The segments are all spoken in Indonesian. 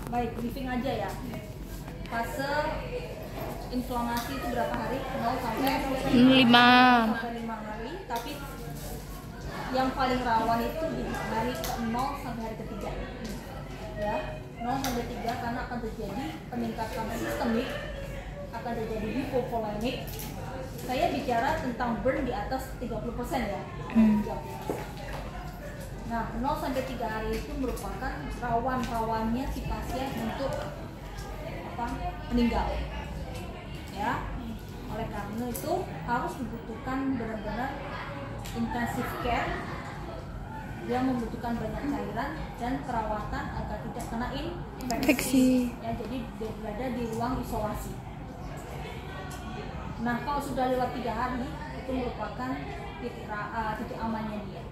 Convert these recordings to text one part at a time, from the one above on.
Baik, briefing aja ya. Fase inflamasi itu berapa hari? 0 sampai 5 hari. Tapi yang paling rawan itu di hari ke-0 sampai hari ke-3. Ya, 0 sampai 3 karena akan terjadi peningkatan sistemik, akan terjadi hipovolemik. Saya bicara tentang burn di atas 30% ya. 30%. Nah, 0 sampai 3 hari itu merupakan rawan-rawannya si pasien untuk meninggal. Ya. Oleh karena itu harus dibutuhkan benar-benar intensive care yang membutuhkan banyak cairan dan perawatan agar tidak kena infeksi. Ya, jadi berada di ruang isolasi. Nah, kalau sudah lewat 3 hari itu merupakan titik amannya dia.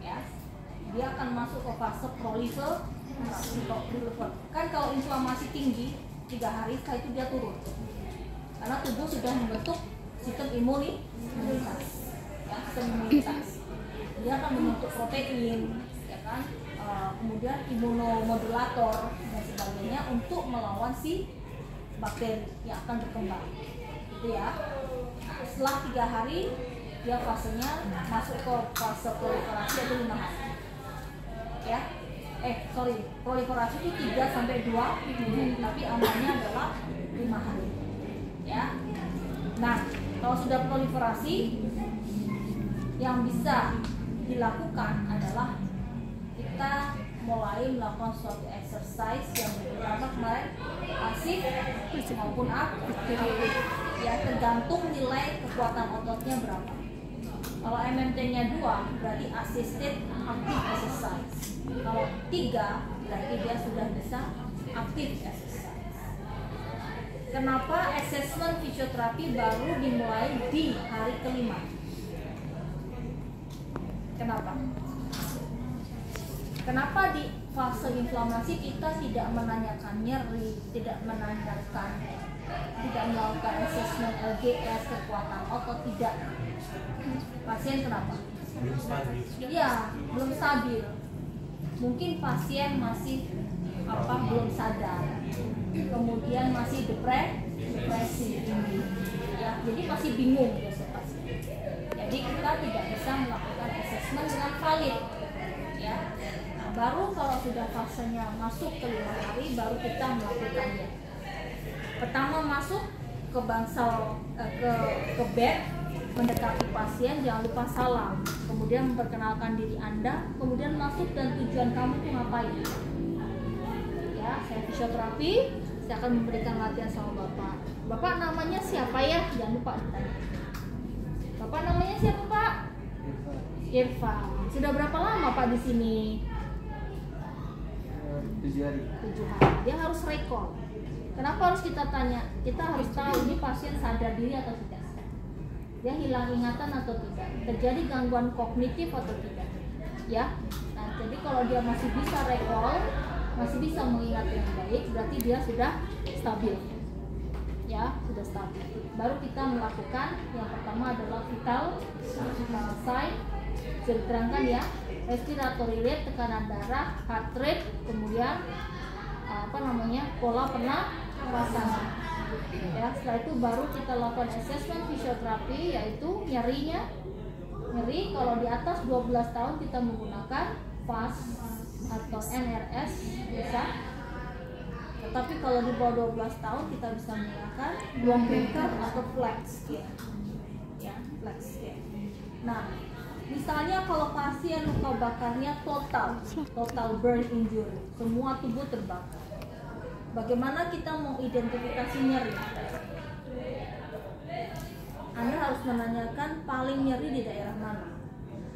Ya, dia akan masuk ke fase prolifer. Kan kalau inflamasi tinggi 3 hari setelah itu dia turun karena tubuh sudah membentuk sistem imunitas, ya, sistem imunitas. Dia akan membentuk protein, ya kan, kemudian imunomodulator dan sebagainya untuk melawan si bakteri yang akan berkembang, gitu ya. Setelah 3 hari dia fasenya masuk ke fase proliferasi atau 5 hari. Ya, proliferasi itu 3 sampai 2 minggu, tapi amannya adalah 5 hari. Ya. Nah, kalau sudah proliferasi, yang bisa dilakukan adalah kita mulai melakukan suatu exercise yang beberapa kemarin pasif maupun aktif. Ya, tergantung nilai kekuatan ototnya berapa. Kalau MMT-nya 2 berarti assisted active exercise. Kalau 3 berarti dia sudah bisa active exercise. Kenapa assessment fisioterapi baru dimulai di hari ke-5? Kenapa di fase inflamasi kita tidak menanyakan nyeri, tidak melakukan assessment LGS, kekuatan otot, tidak. Pasien kenapa? Iya, belum stabil. Mungkin pasien masih belum sadar, kemudian masih depresi, ya, jadi masih bingung biasa pasien. Jadi kita tidak bisa melakukan assessment dengan valid, ya. Nah, baru kalau sudah fasenya masuk ke 5 hari, baru kita melakukannya. Pertama masuk ke bangsal, ke bed, mendekati pasien, jangan lupa salam, kemudian memperkenalkan diri Anda, kemudian masuk dan tujuan kamu itu ngapain. Ya, saya fisioterapi, saya akan memberikan latihan sama Bapak. Bapak namanya siapa ya? Jangan lupa ditanya. Bapak namanya siapa, Pak? Irfan. Sudah berapa lama Pak di sini? 7 hari. 7 hari. Dia harus recall. Kenapa harus kita tanya? Kita harus tahu ini pasien sadar diri atau tidak. Dia hilang ingatan atau tidak, terjadi gangguan kognitif atau tidak, ya. Nah, jadi kalau dia masih bisa recall, masih bisa mengingat dengan baik, berarti dia sudah stabil, ya, sudah stabil. Baru kita melakukan yang pertama adalah vital sign, bisa diterangkan ya, respiratory rate, tekanan darah, heart rate, kemudian pola pernapasan. Ya, setelah itu baru kita lakukan assessment fisioterapi, yaitu nyeri kalau di atas 12 tahun kita menggunakan FAS atau NRS bisa, tetapi kalau di bawah 12 tahun kita bisa menggunakan block breaker atau flex care. Ya, flex care. Nah, misalnya kalau pasien luka bakarnya total burn injury, semua tubuh terbakar, bagaimana kita mengidentifikasi nyeri? Anda harus menanyakan paling nyeri di daerah mana.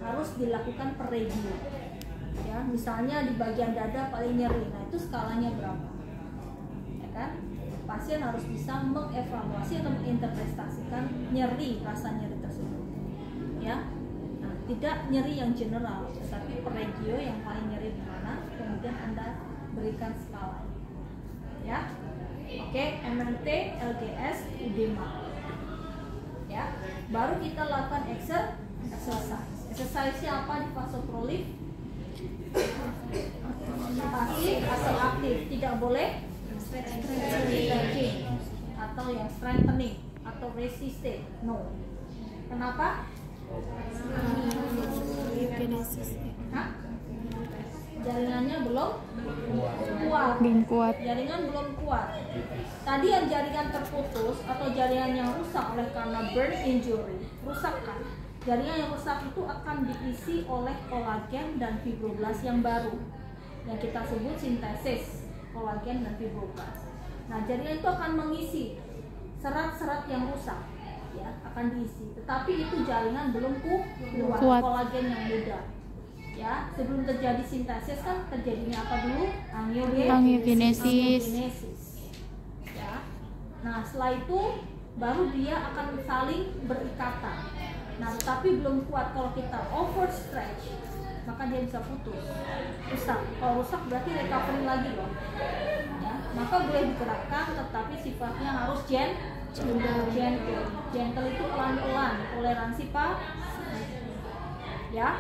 Harus dilakukan per regio. Ya, misalnya di bagian dada paling nyeri. Nah, itu skalanya berapa? Ya kan? Pasien harus bisa mengevaluasi atau menginterpretasikan rasa nyeri tersebut. Ya. Nah, tidak nyeri yang general, tetapi per regio yang paling nyeri di mana, kemudian Anda berikan skala. Ya, oke, MMT, LGS, edema. Ya, baru kita lakukan exercise. Exercise apa di fase prolif? Fase kontraktif, tidak boleh stretching atau yang strengthening atau resisted. No. Kenapa? Hah? Jaringannya belum kuat. Jaringan belum kuat. Tadi yang jaringan terputus atau jaringan yang rusak oleh karena burn injury, rusak kan? Jaringan yang rusak itu akan diisi oleh kolagen dan fibroblast yang baru, yang kita sebut sintesis kolagen dan fibroblast. Nah, jaringan itu akan mengisi serat-serat yang rusak, ya, akan diisi. Tetapi itu jaringan belum kuat. Kolagen yang muda. Ya, sebelum terjadi sintesis kan terjadinya apa dulu? Angiogenesis. Ya. Nah, setelah itu baru dia akan saling berikatan. Nah, tetapi belum kuat. Kalau kita overstretch, maka dia bisa putus, rusak. Kalau rusak berarti recovery lagi loh. Ya, maka boleh digerakkan, tetapi sifatnya harus gentle itu pelan-pelan, toleransi Pak. Ya.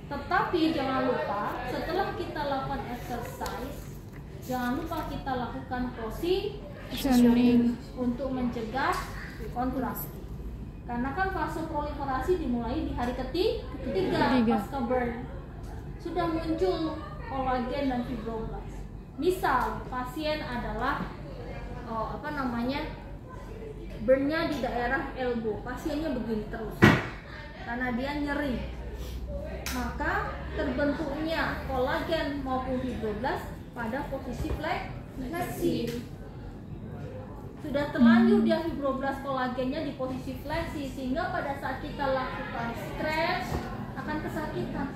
Tetapi jangan lupa setelah kita lakukan exercise, jangan lupa kita lakukan positioning untuk mencegah kontraksi. Karena kan fase proliferasi dimulai di hari ketiga pasca burn. Sudah muncul kolagen dan fibroblast. Misal pasien adalah burnnya di daerah elbow, pasiennya begini terus karena dia nyeri, maka terbentuknya kolagen maupun fibroblast pada posisi fleksi. Sudah terlanjur dia fibroblast kolagennya di posisi fleksi, sehingga pada saat kita lakukan stretch akan kesakitan.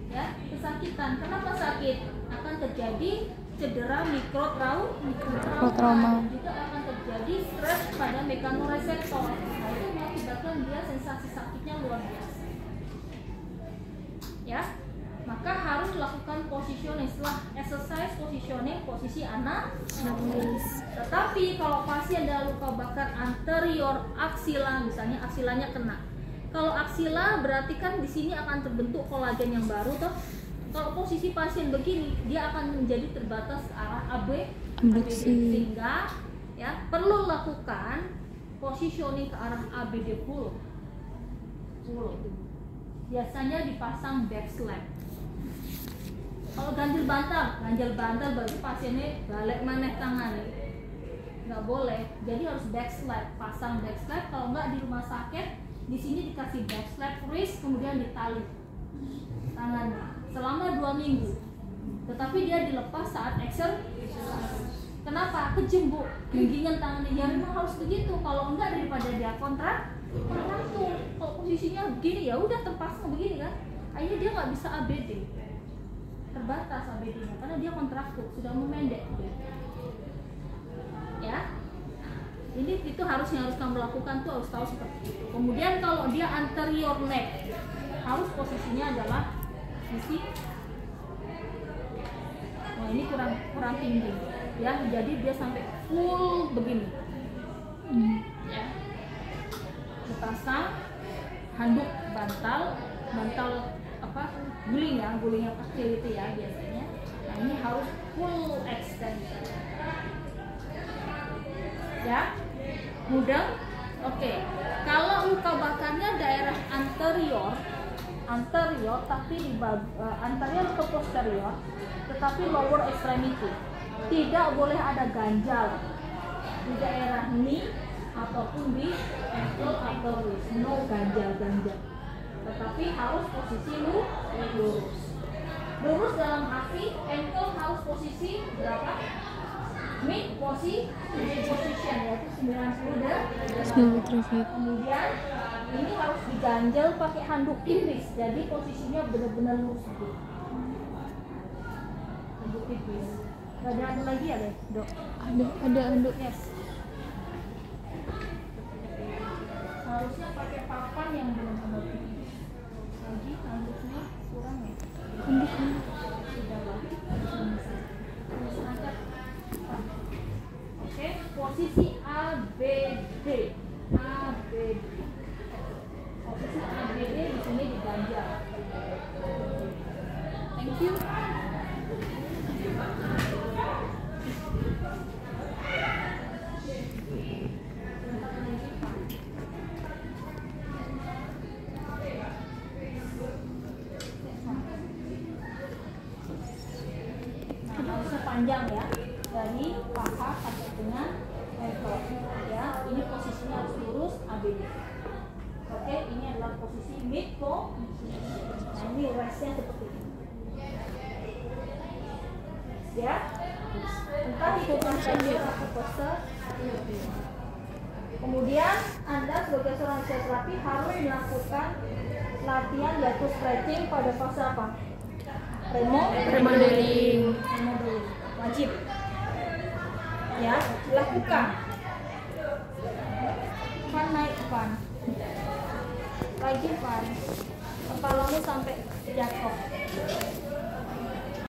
Ya, kesakitan. Kenapa sakit? Akan terjadi cedera mikrotrauma. Juga akan terjadi stres pada mekanoreseptor. Nah, itu mengakibatkan dia sensasi sakitnya luar biasa. Ya, maka harus lakukan positioning. Setelah exercise positioning, posisi anatomis. Tetapi kalau pasien ada luka bakar anterior aksila, misalnya aksilanya kena. Kalau aksila berarti kan di sini akan terbentuk kolagen yang baru toh. Kalau posisi pasien begini, dia akan menjadi terbatas ke arah abduksi, sehingga ya perlu lakukan positioning ke arah ABD full. Biasanya dipasang back slap. Kalau ganjil bantal berarti pasiennya balik maneh tangan, nggak boleh. Jadi harus back slap, pasang back slap. Kalau nggak di rumah sakit, di sini dikasih back slap wrist, kemudian ditali tangannya selama 2 minggu. Tetapi dia dilepas saat exercise. Kenapa? Kejem Bu, genggingan tangannya. Ya memang harus begitu. Kalau enggak, daripada dia kontraktur. Kalau posisinya begini ya udah terpasang begini kan. Akhirnya dia nggak bisa ABD. Terbatas ABD-nya karena dia kontraktur, sudah memendek. Ya. Ini itu harus kamu lakukan tuh, harus tahu seperti itu. Kemudian kalau dia anterior neck, harus posisinya adalah sisi. Nah, ini kurang tinggi ya, jadi dia sampai full begini. Ya. Dipasang handuk bantal guling yang kecil itu ya biasanya. Nah, ini harus full extension. Ya, mudah. Oke. Kalau luka bakarnya daerah anterior tapi di anterior ke posterior, tetapi lower extremity, tidak boleh ada ganjal di daerah knee ataupun di ankle atau wrist. No ganjal, tetapi harus posisi lurus dalam arti ankle harus posisi berapa? Mid position, yaitu 90 derajat. Kemudian ini harus diganjel pakai handuk tipis, jadi posisinya benar-benar lurus. Handuk tipis. Ada handuk lagi ya deh, Dok? Ada handuk. Yes. Harusnya pakai papan yang benar-benar tipis. Lagi handuknya kurang ya. Handuknya sudah lah. Terus angkat. Oke, posisi ABD. Posisi ABD di sini diganjal. Thank you. panjang ya, dari paha sampai dengan level ya. Ini posisinya harus lurus ABD. Oke, ini adalah posisi mid position. Nah, ini restnya seperti ini ya. Entah ikutan saja atau pose. Kemudian Anda sebagai seorang fisioterapi harus melakukan latihan yaitu stretching pada fase apa? Remodeling. Wajib ya, lakukan. Kan naik pan, lagi pan, kepalamu sampai jatuh.